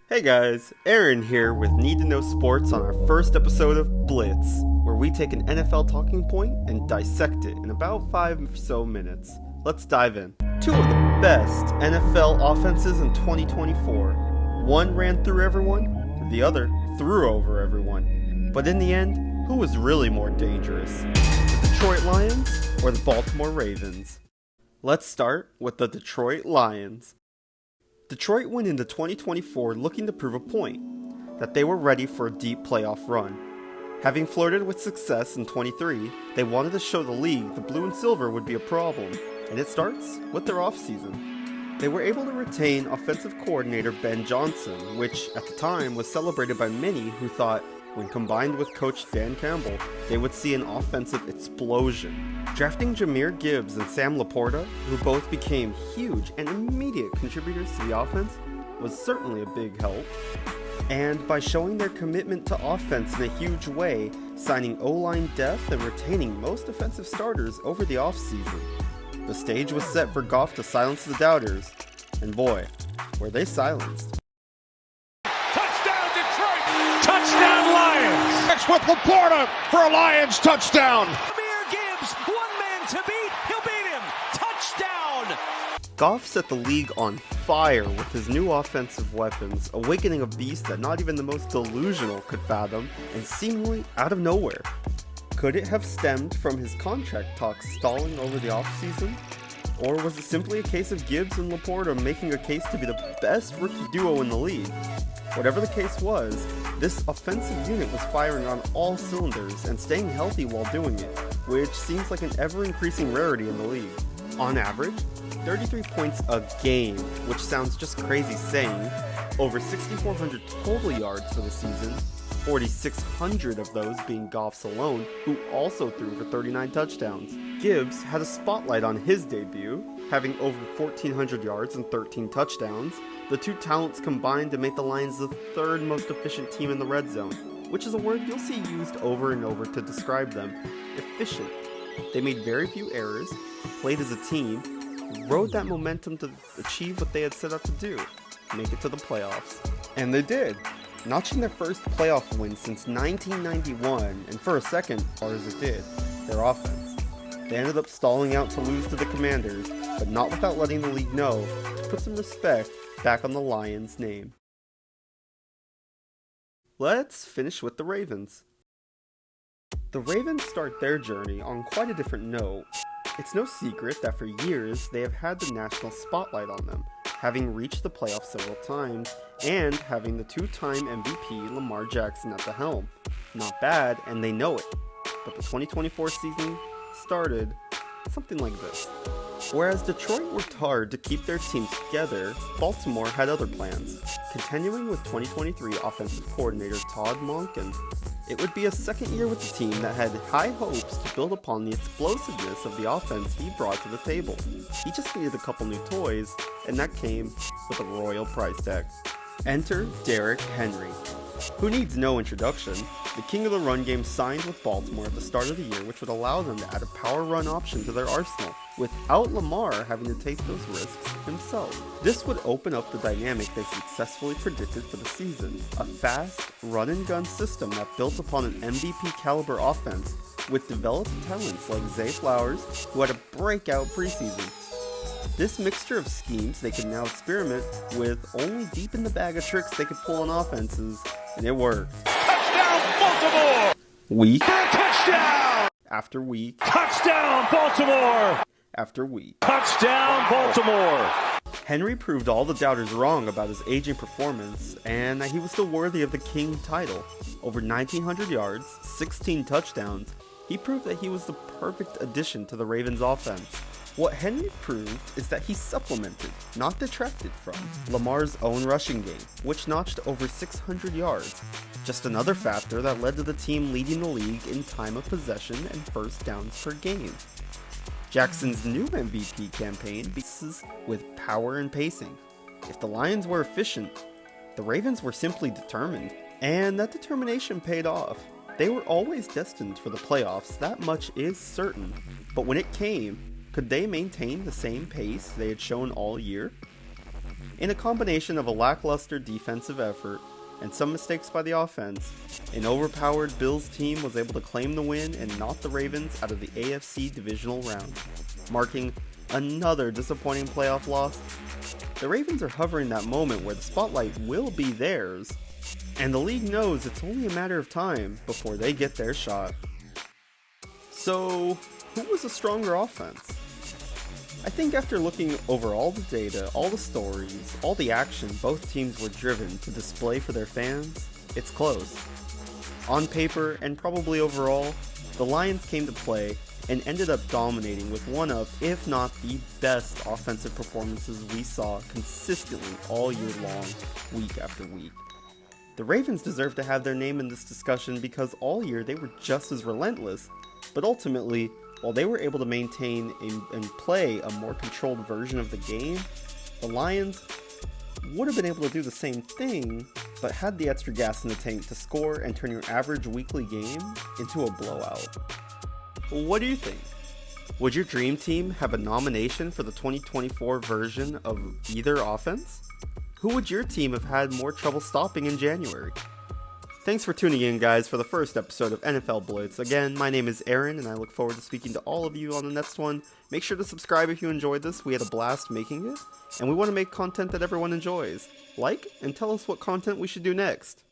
Hey guys, Aaron here with Need to Know Sports on our first episode of Blitz, where we take an NFL talking point and dissect it in about 5 or so minutes. Let's dive in. Two of the best NFL offenses in 2024. One ran through everyone, the other threw over everyone. But in the end, who was really more dangerous? The Detroit Lions or the Baltimore Ravens? Let's start with the Detroit Lions. Detroit went into 2024 looking to prove a point, that they were ready for a deep playoff run. Having flirted with success in 23, they wanted to show the league the blue and silver would be a problem, and it starts with their offseason. They were able to retain offensive coordinator Ben Johnson, which at the time was celebrated by many who thought, when combined with coach Dan Campbell, they would see an offensive explosion. Drafting Jahmyr Gibbs and Sam Laporta, who both became huge and immediate contributors to the offense, was certainly a big help. And by showing their commitment to offense in a huge way, signing O-line depth and retaining most offensive starters over the offseason. The stage was set for Goff to silence the doubters, and boy, were they silenced. Touchdown Detroit! Touchdown Lions! It's with Laporta for a Lions touchdown! Jahmyr Gibbs, one man to beat, he'll beat him! Touchdown! Goff set the league on fire with his new offensive weapons, awakening a beast that not even the most delusional could fathom, and seemingly out of nowhere. Could it have stemmed from his contract talks stalling over the offseason? Or was it simply a case of Gibbs and Laporta making a case to be the best rookie duo in the league? Whatever the case was, this offensive unit was firing on all cylinders and staying healthy while doing it, which seems like an ever-increasing rarity in the league. On average, 33 points a game, which sounds just crazy saying, over 6,400 total yards for the season, 4,600 of those being Goff's alone, who also threw for 39 touchdowns. Gibbs had a spotlight on his debut, having over 1,400 yards and 13 touchdowns. The two talents combined to make the Lions the third most efficient team in the red zone, which is a word you'll see used over and over to describe them. Efficient. They made very few errors, played as a team, rode that momentum to achieve what they had set out to do, make it to the playoffs. And they did, notching their first playoff win since 1991, and for a second, as far as it did, their offense. They ended up stalling out to lose to the Commanders, but not without letting the league know to put some respect back on the Lions' name. Let's finish with the Ravens. The Ravens start their journey on quite a different note. It's no secret that for years they have had the national spotlight on them, having reached the playoffs several times, and having the two-time MVP Lamar Jackson at the helm. Not bad, and they know it. But the 2024 season started something like this. Whereas Detroit worked hard to keep their team together, Baltimore had other plans. Continuing with 2023 offensive coordinator Todd Monken, it would be a second year with the team that had high hopes to build upon the explosiveness of the offense he brought to the table. He just needed a couple new toys, and that came with a royal price tag. Enter Derrick Henry. Who needs no introduction, the king of the run game signed with Baltimore at the start of the year, which would allow them to add a power run option to their arsenal, without Lamar having to take those risks himself. This would open up the dynamic they successfully predicted for the season, a fast, run-and-gun system that built upon an MVP-caliber offense, with developed talents like Zay Flowers, who had a breakout preseason. This mixture of schemes they could now experiment with only deepen the bag of tricks they could pull on offenses, and it worked. Touchdown Baltimore! Week Touchdown! after week Touchdown Baltimore! after week. Touchdown Baltimore! Henry proved all the doubters wrong about his aging performance, and that he was still worthy of the King title. Over 1,900 yards, 16 touchdowns, he proved that he was the perfect addition to the Ravens offense. What Henry proved is that he supplemented, not detracted from, Lamar's own rushing game, which notched over 600 yards. Just another factor that led to the team leading the league in time of possession and first downs per game. Jackson's new MVP campaign begins with power and pacing. If the Lions were efficient, the Ravens were simply determined, and that determination paid off. They were always destined for the playoffs, that much is certain, but when it came, could they maintain the same pace they had shown all year? In a combination of a lackluster defensive effort and some mistakes by the offense, an overpowered Bills team was able to claim the win and knock the Ravens out of the AFC divisional round, marking another disappointing playoff loss. The Ravens are hovering that moment where the spotlight will be theirs, and the league knows it's only a matter of time before they get their shot. So, who was a stronger offense? I think after looking over all the data, all the stories, all the action both teams were driven to display for their fans, it's close. On paper, and probably overall, the Lions came to play and ended up dominating with one of, if not the best offensive performances we saw consistently all year long, week after week. The Ravens deserve to have their name in this discussion because all year they were just as relentless, but ultimately, while they were able to maintain and play a more controlled version of the game, the Lions would have been able to do the same thing, but had the extra gas in the tank to score and turn your average weekly game into a blowout. What do you think? Would your dream team have a nomination for the 2024 version of either offense? Who would your team have had more trouble stopping in January? Thanks for tuning in, guys, for the first episode of NFL Blitz. Again, my name is Aaron, and I look forward to speaking to all of you on the next one. Make sure to subscribe if you enjoyed this. We had a blast making it, and we want to make content that everyone enjoys. Like, and tell us what content we should do next.